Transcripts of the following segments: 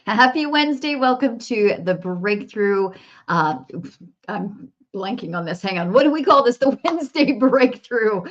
Happy Wednesday. Welcome to the breakthrough. I'm blanking on this. Hang on. What do we call this? The Wednesday breakthrough.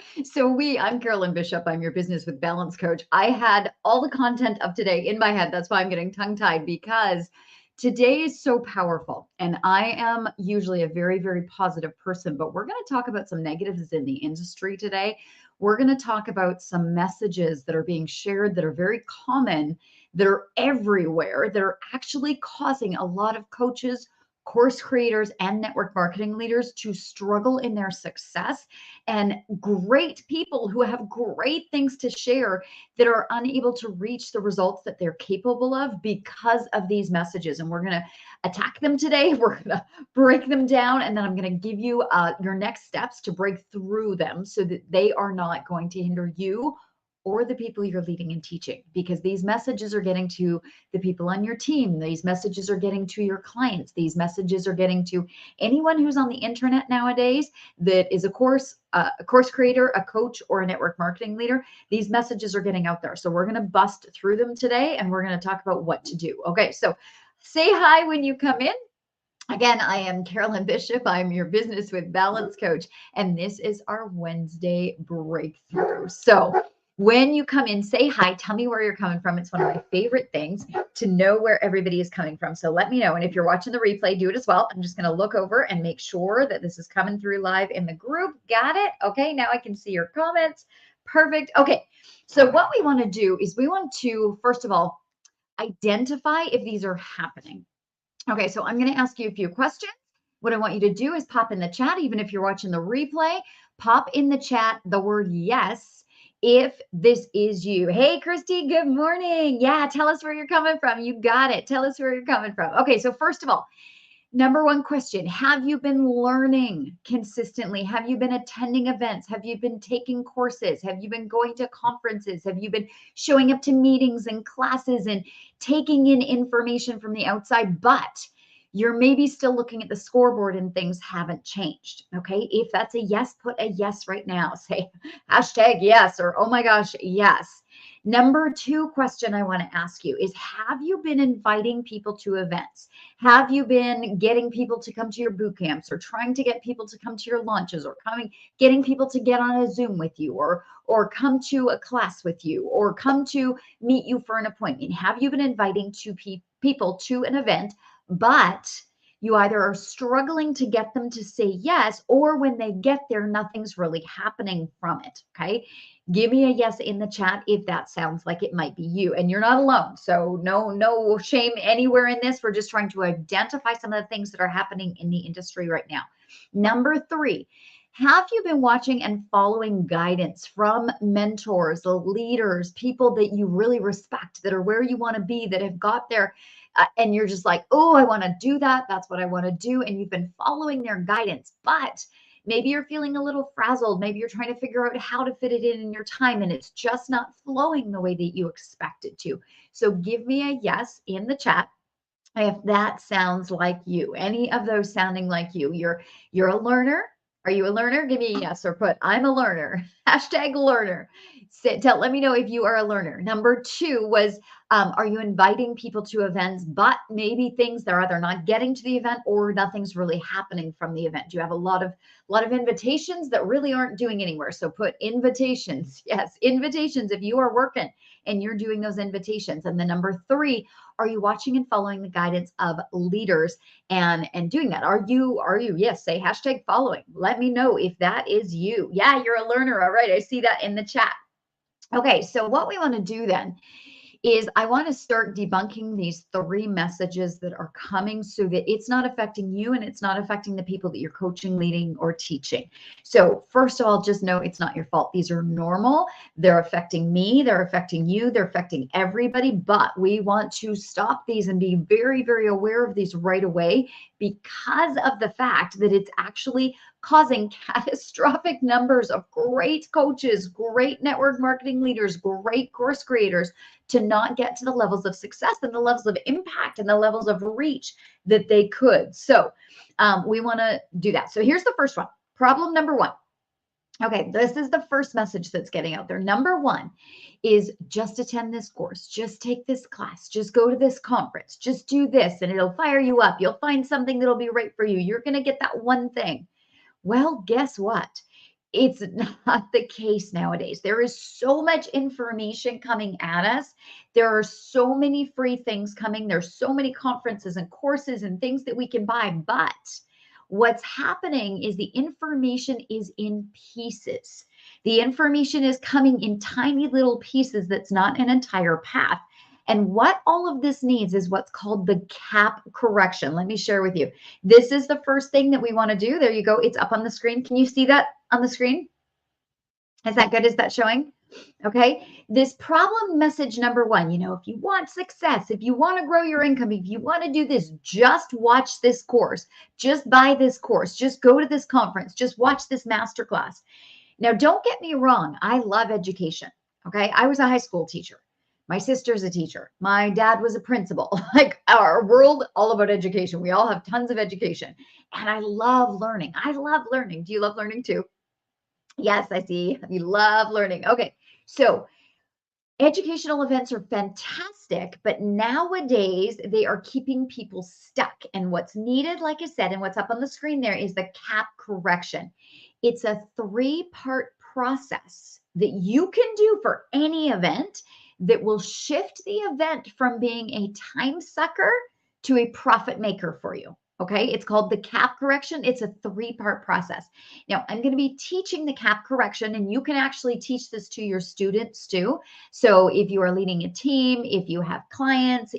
I'm Carolyn Bishop. I'm your business with balance coach. I had all the content of today in my head. That's why I'm getting tongue tied because today is so powerful. And I am usually a very, very positive person, but we're going to talk about some negatives in the industry today. We're going to talk about some messages that are being shared that are very common, that are everywhere, that are actually causing a lot of coaches, course creators, and network marketing leaders to struggle in their success. And great people who have great things to share that are unable to reach the results that they're capable of because of these messages. And we're going to attack them today. We're going to break them down. And then I'm going to give you your next steps to break through them so that they are not going to hinder you or the people you're leading and teaching, because these messages are getting to the people on your team. These messages are getting to your clients. These messages are getting to anyone who's on the internet nowadays that is a course creator, a coach, or a network marketing leader. These messages are getting out there. So we're going to bust through them today, and we're going to talk about what to do. Okay, so say hi when you come in. Again, I am Carolyn Bishop. I'm your business with balance coach, and this is our Wednesday breakthrough. So when you come in, say hi, tell me where you're coming from. It's one of my favorite things to know where everybody is coming from. So let me know. And if you're watching the replay, do it as well. I'm just going to look over and make sure that this is coming through live in the group. Got it? Okay, now I can see your comments. Perfect. Okay, so what we want to do is we want to, first of all, identify if these are happening. Okay, so I'm going to ask you a few questions. What I want you to do is pop in the chat, even if you're watching the replay, pop in the chat the word yes if this is you. Hey, Christy, good morning. Yeah, tell us where you're coming from. You got it. Tell us where you're coming from. Okay, so first of all, number one question, have you been learning consistently? Have you been attending events? Have you been taking courses? Have you been going to conferences? Have you been showing up to meetings and classes and taking in information from the outside, but you're maybe still looking at the scoreboard and things haven't changed? Okay, if that's a yes, put a yes right now. Say hashtag yes, or oh my gosh, yes. Number two question I want to ask you is, have you been inviting people to events? Have you been getting people to come to your boot camps, or trying to get people to come to your launches, or getting people to get on a Zoom with you, or come to a class with you, or come to meet you for an appointment? Have you been inviting people to an event, but you either are struggling to get them to say yes, or when they get there, nothing's really happening from it? Okay. Give me a yes in the chat if that sounds like it might be you. And you're not alone. So no shame anywhere in this. We're just trying to identify some of the things that are happening in the industry right now. Number three, have you been watching and following guidance from mentors, leaders, people that you really respect, that are where you want to be, that have got there, and you're just like, oh, I want to do that. That's what I want to do. And you've been following their guidance, but maybe you're feeling a little frazzled. Maybe you're trying to figure out how to fit it in your time, and it's just not flowing the way that you expect it to. So give me a yes in the chat if that sounds like you. Any of those sounding like you. You're a learner. Are you a learner? Give me a yes, or put I'm a learner. Hashtag learner. Let me know if you are a learner. Number two was, are you inviting people to events, but maybe things they're either not getting to the event or nothing's really happening from the event? You have a lot of invitations that really aren't doing anywhere. So put invitations. Yes, invitations if you are working and you're doing those invitations. And then number three, are you watching and following the guidance of leaders and doing that? Are you? Yes, say hashtag following. Let me know if that is you. Yeah, you're a learner. All right, I see that in the chat. Okay, so what we want to do then is I want to start debunking these three messages that are coming so that it's not affecting you and it's not affecting the people that you're coaching, leading, or teaching. So first of all, just know it's not your fault. These are normal. They're affecting me. They're affecting you. They're affecting everybody. But we want to stop these and be very, very aware of these right away, because of the fact that it's actually causing catastrophic numbers of great coaches, great network marketing leaders, great course creators to not get to the levels of success and the levels of impact and the levels of reach that they could. So we want to do that. So here's the first one. Problem number one. Okay, this is the first message that's getting out there. Number one is just attend this course, just take this class, just go to this conference, just do this, and it'll fire you up. You'll find something that'll be right for you. You're going to get that one thing. Well, guess what? It's not the case nowadays. There is so much information coming at us. There are so many free things coming. There's so many conferences and courses and things that we can buy. But what's happening is the information is in pieces. The information is coming in tiny little pieces that's not an entire path. And what all of this needs is what's called the cap correction. Let me share with you. This is the first thing that we want to do. There you go. It's up on the screen. Can you see that on the screen? Is that good? Is that showing? Okay. This problem message number one, if you want success, if you want to grow your income, if you want to do this, just watch this course, just buy this course, just go to this conference, just watch this masterclass. Now, don't get me wrong. I love education. Okay. I was a high school teacher. My sister's a teacher. My dad was a principal. Like our world, all about education. We all have tons of education. And I love learning. I love learning. Do you love learning too? Yes, I see. You love learning. Okay. So educational events are fantastic, but nowadays they are keeping people stuck. And what's needed, like I said, and what's up on the screen there is the cap correction. It's a 3-part process that you can do for any event that will shift the event from being a time sucker to a profit maker for you. Okay, it's called the cap correction. It's a 3-part process. Now, I'm going to be teaching the cap correction, and you can actually teach this to your students too. So if you are leading a team, if you have clients,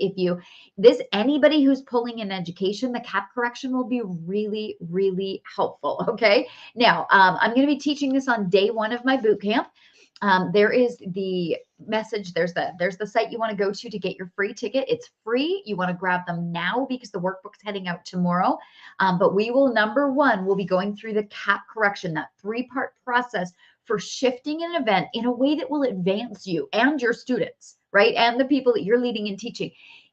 anybody who's pulling in education, the cap correction will be really, really helpful. Okay. Now, I'm going to be teaching this on day 1 of my boot camp. There is the message. There's the site you want to go to get your free ticket. It's free. You want to grab them now because the workbook's heading out tomorrow. But we will, number one, we'll be going through the cap correction, that 3-part process for shifting an event in a way that will advance you and your students, right? And the people that you're leading and teaching.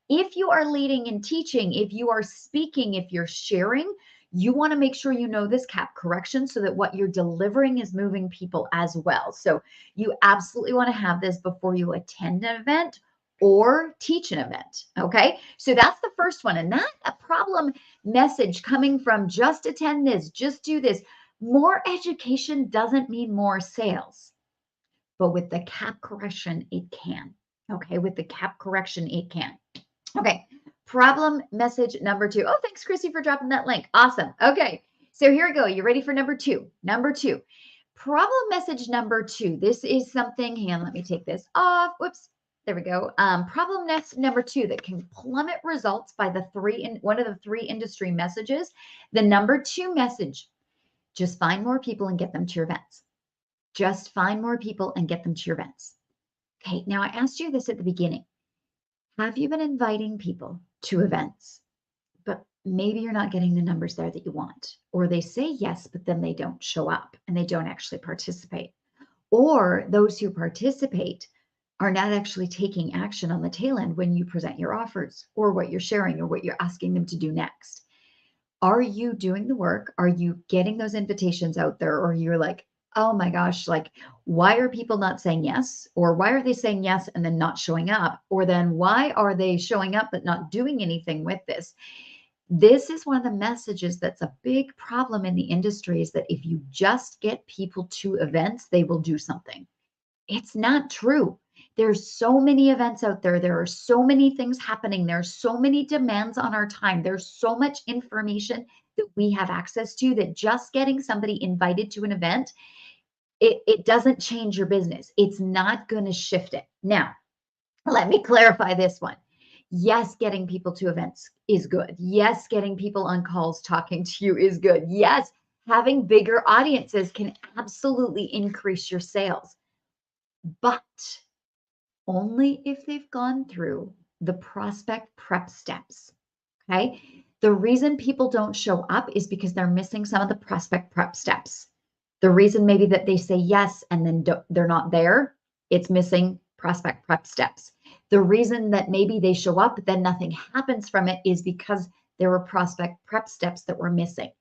If you are leading and teaching, if you are speaking, if you're sharing, you want to make sure you know this cap correction so that what you're delivering is moving people as well. So you absolutely want to have this before you attend an event or teach an event. Okay. So that's the first one. And that's a problem message coming from just attend this, just do this. More education doesn't mean more sales, but with the cap correction, it can. Okay. With the cap correction, it can. Okay. Problem message number 2. Oh, thanks, Chrissy, for dropping that link. Awesome. Okay. So here we go. You ready for number 2? Number 2. Problem message number 2. This is something, hang on, let me take this off. Whoops. There we go. Problem number 2 that can plummet results by one of the 3 industry messages. The number 2 message, just find more people and get them to your events. Just find more people and get them to your events. Okay. Now I asked you this at the beginning. Have you been inviting people to events, but maybe you're not getting the numbers there that you want? Or they say yes, but then they don't show up and they don't actually participate. Or those who participate are not actually taking action on the tail end when you present your offers or what you're sharing or what you're asking them to do next. Are you doing the work? Are you getting those invitations out there? Or you're like, oh my gosh, like, why are people not saying yes? Or why are they saying yes and then not showing up? Or then why are they showing up but not doing anything with this? This is one of the messages that's a big problem in the industry, is that if you just get people to events, they will do something. It's not true. There's so many events out there. There are so many things happening. There's so many demands on our time. There's so much information that we have access to that just getting somebody invited to an event, it doesn't change your business. It's not going to shift it. Now, let me clarify this one. Yes, getting people to events is good. Yes, getting people on calls talking to you is good. Yes, having bigger audiences can absolutely increase your sales, but only if they've gone through the prospect prep steps. Okay. The reason people don't show up is because they're missing some of the prospect prep steps. The reason maybe that they say yes and then they're not there, it's missing prospect prep steps. The reason that maybe they show up, but then nothing happens from it, is because there were prospect prep steps that were missing.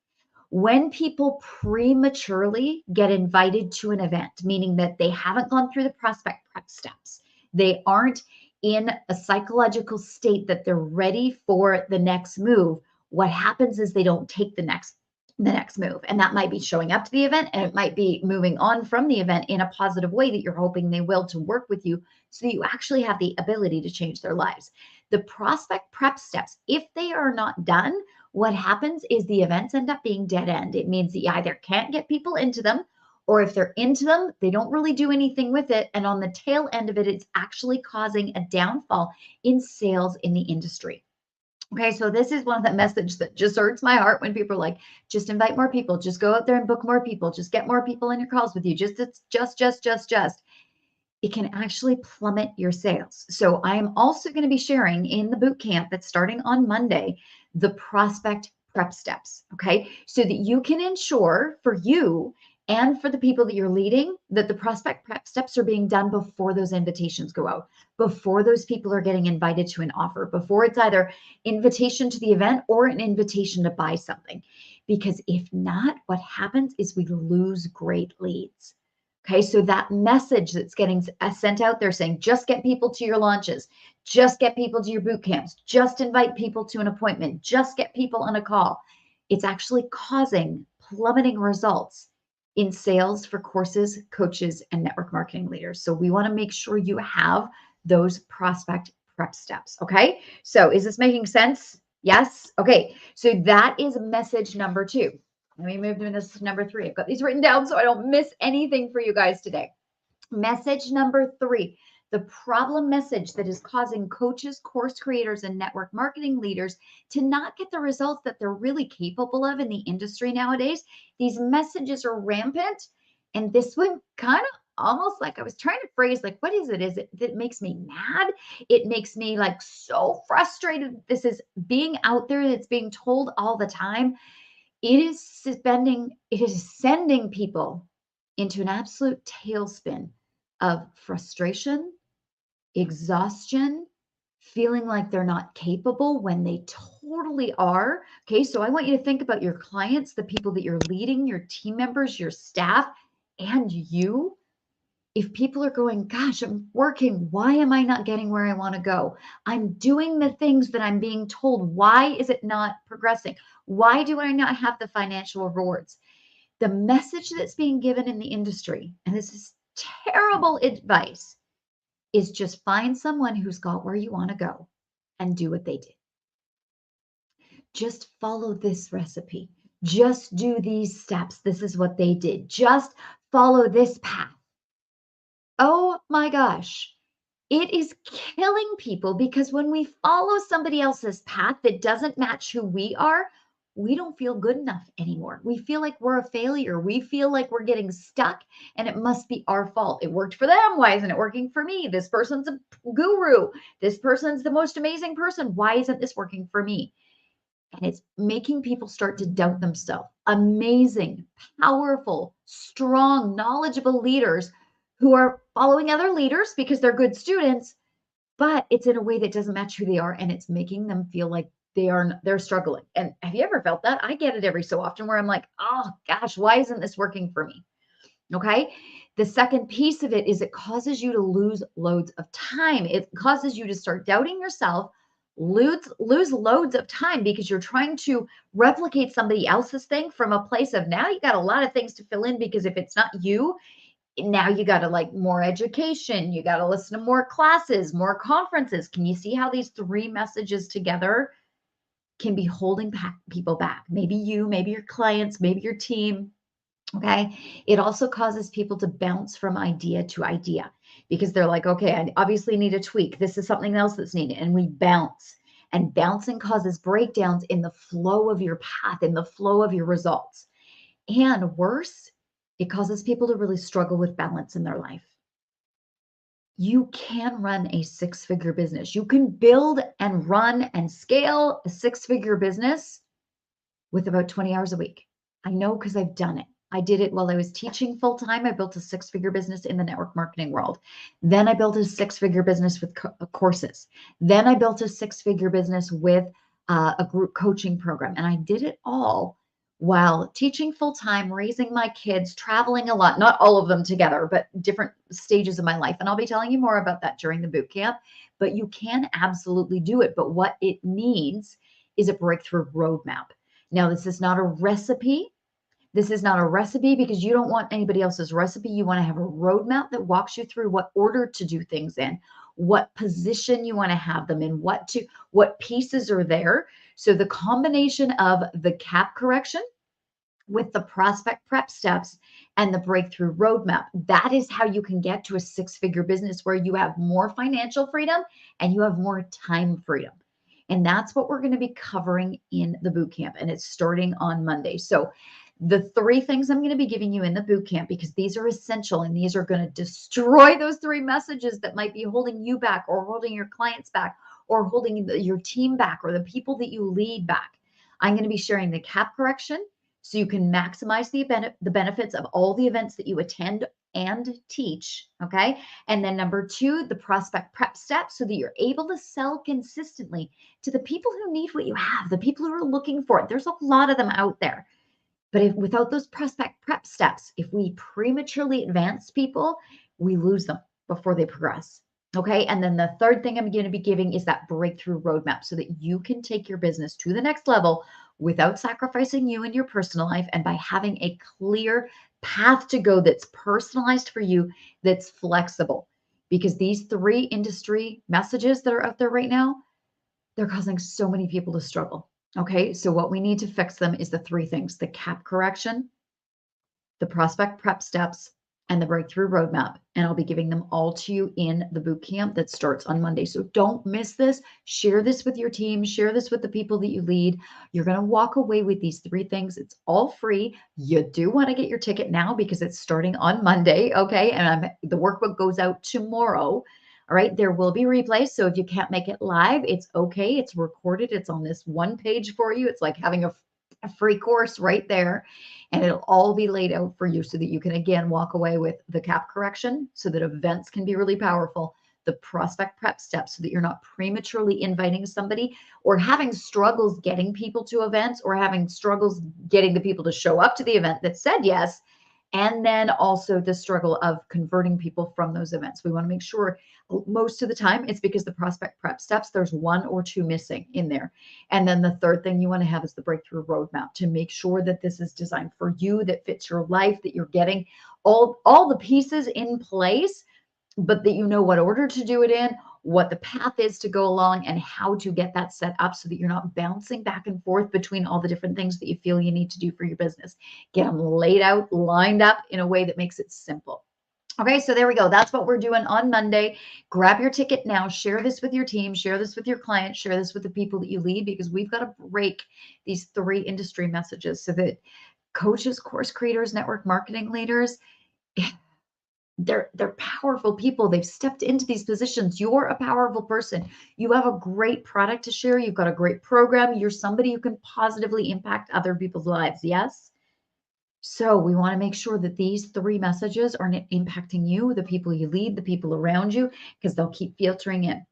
When people prematurely get invited to an event, meaning that they haven't gone through the prospect prep steps, they aren't in a psychological state that they're ready for the next move, what happens is they don't take the next move. And that might be showing up to the event, and it might be moving on from the event in a positive way that you're hoping they will to work with you so that you actually have the ability to change their lives. The prospect prep steps, if they are not done, what happens is the events end up being dead end. It means that you either can't get people into them, or if they're into them, they don't really do anything with it. And on the tail end of it, it's actually causing a downfall in sales in the industry. Okay, so this is one of the messages that just hurts my heart when people are like, just invite more people, just go out there and book more people, just get more people in your calls with you, just. It can actually plummet your sales. So I am also going to be sharing in the boot camp that's starting on Monday, the prospect prep steps. Okay, so that you can ensure for you and for the people that you're leading that the prospect prep steps are being done before those invitations go out, before those people are getting invited to an offer, before it's either invitation to the event or an invitation to buy something. Because if not, what happens is we lose great leads. Okay, so that message that's getting sent out there saying, just get people to your launches, just get people to your boot camps, just invite people to an appointment, just get people on a call. It's actually causing plummeting results in sales for courses, coaches, and network marketing leaders. So we want to make sure you have those prospect prep steps. Okay, so is this making sense? Yes. Okay, so that is message number 2. Let me move to this number 3. I've got these written down so I don't miss anything for you guys today. Message number 3, the problem message that is causing coaches, course creators, and network marketing leaders to not get the results that they're really capable of in the industry nowadays. These messages are rampant. And this one kind of almost like I was trying to phrase, like, what is it? Is it that makes me mad? It makes me like so frustrated. This is being out there. It's being told all the time. It is sending people into an absolute tailspin of frustration, exhaustion, feeling like they're not capable when they totally are. Okay, so I want you to think about your clients, the people that you're leading, your team members, your staff, and you. If people are going, gosh, I'm working, why am I not getting where I want to go? I'm doing the things that I'm being told. Why is it not progressing? Why do I not have the financial rewards? The message that's being given in the industry, and this is terrible advice, is just find someone who's got where you want to go and do what they did. Just follow this recipe. Just do these steps. This is what they did. Just follow this path. Oh my gosh, it is killing people because when we follow somebody else's path that doesn't match who we are, we don't feel good enough anymore. We feel like we're a failure. We feel like we're getting stuck and it must be our fault. It worked for them. Why isn't it working for me? This person's a guru. This person's the most amazing person. Why isn't this working for me? And it's making people start to doubt themselves. Amazing, powerful, strong, knowledgeable leaders who are following other leaders because they're good students, but it's in a way that doesn't match who they are, and it's making them feel like they're struggling. And have you ever felt that? I get it every so often where I'm like, oh gosh, why isn't this working for me? Okay. The second piece of it is it causes you to lose loads of time. It causes you to start doubting yourself, lose loads of time because you're trying to replicate somebody else's thing from a place of now you got a lot of things to fill in because if it's not you, now you got to like more education, you got to listen to more classes, more conferences. Can you see how these 3 messages together can be holding people back? Maybe you, maybe your clients, maybe your team. Okay. It also causes people to bounce from idea to idea because they're like, okay, I obviously need a tweak. This is something else that's needed. And we bounce, and bouncing causes breakdowns in the flow of your path, in the flow of your results. And worse, it causes people to really struggle with balance in their life. You can run a 6-figure business. You can build and run and scale a 6-figure business with about 20 hours a week. I know because I've done it. I did it while I was teaching full time. I built a 6-figure business in the network marketing world. Then I built a 6-figure business with courses. Then I built a 6-figure business with a group coaching program. And I did it all while teaching full time, raising my kids, traveling a lot, not all of them together, but different stages of my life. And I'll be telling you more about that during the boot camp, but you can absolutely do it. But what it needs is a breakthrough roadmap. Now, this is not a recipe. This is not a recipe because you don't want anybody else's recipe. You want to have a roadmap that walks you through what order to do things in, what position you want to have them in, what pieces are there. So the combination of the cap correction with the prospect prep steps and the breakthrough roadmap, that is how you can get to a six-figure business where you have more financial freedom and you have more time freedom. And that's what we're going to be covering in the boot camp. And it's starting on Monday. So the three things I'm going to be giving you in the boot camp, because these are essential and these are going to destroy those three messages that might be holding you back or holding your clients back or holding your team back or the people that you lead back. I'm going to be sharing the cap correction so you can maximize the benefits of all the events that you attend and teach, okay? And then number two, the prospect prep steps so that you're able to sell consistently to the people who need what you have, the people who are looking for it. There's a lot of them out there. But without those prospect prep steps, if we prematurely advance people, we lose them before they progress. Okay. And then the third thing I'm going to be giving is that breakthrough roadmap so that you can take your business to the next level without sacrificing you and your personal life and by having a clear path to go that's personalized for you, that's flexible. Because these three industry messages that are out there right now, they're causing so many people to struggle. Okay, so what we need to fix them is the three things: the cap correction, the prospect prep steps, and the breakthrough roadmap. And I'll be giving them all to you in the boot camp that starts on Monday. So don't miss this. Share this with your team. Share this with the people that you lead. You're going to walk away with these three things. It's all free. You do want to get your ticket now because it's starting on Monday. Okay, and the workbook goes out tomorrow. All right, there will be replays. So if you can't make it live, it's okay. It's recorded. It's on this one page for you. It's like having a free course right there. And it'll all be laid out for you so that you can, again, walk away with the cap correction so that events can be really powerful, the prospect prep steps so that you're not prematurely inviting somebody or having struggles getting people to events or having struggles getting the people to show up to the event that said yes. And then also the struggle of converting people from those events. We want to make sure most of the time it's because the prospect prep steps, there's one or two missing in there. And then the third thing you want to have is the breakthrough roadmap to make sure that this is designed for you, that fits your life, that you're getting all the pieces in place, but that you know what order to do it in, what the path is to go along, and how to get that set up so that you're not bouncing back and forth between all the different things that you feel you need to do for your business. Get them laid out, lined up in a way that makes it simple. Okay, so there we go. That's what we're doing on Monday. Grab your ticket now. Share this with your team. Share this with your clients. Share this with the people that you lead, because we've got to break these three industry messages so that coaches, course creators, network marketing leaders, they're powerful people. They've stepped into these positions. You're a powerful person. You have a great product to share. You've got a great program. You're somebody who can positively impact other people's lives. Yes. So we want to make sure that these three messages are impacting you, the people you lead, the people around you, because they'll keep filtering in.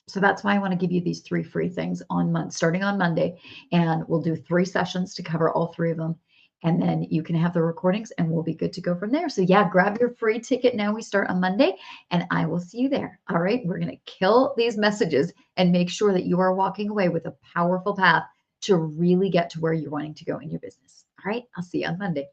So that's why I want to give you these three free things starting on Monday. And we'll do 3 sessions to cover all 3 of them. And then you can have the recordings and we'll be good to go from there. So yeah, grab your free ticket now. We start on Monday and I will see you there. All right. We're going to kill these messages and make sure that you are walking away with a powerful path to really get to where you're wanting to go in your business. All right. I'll see you on Monday.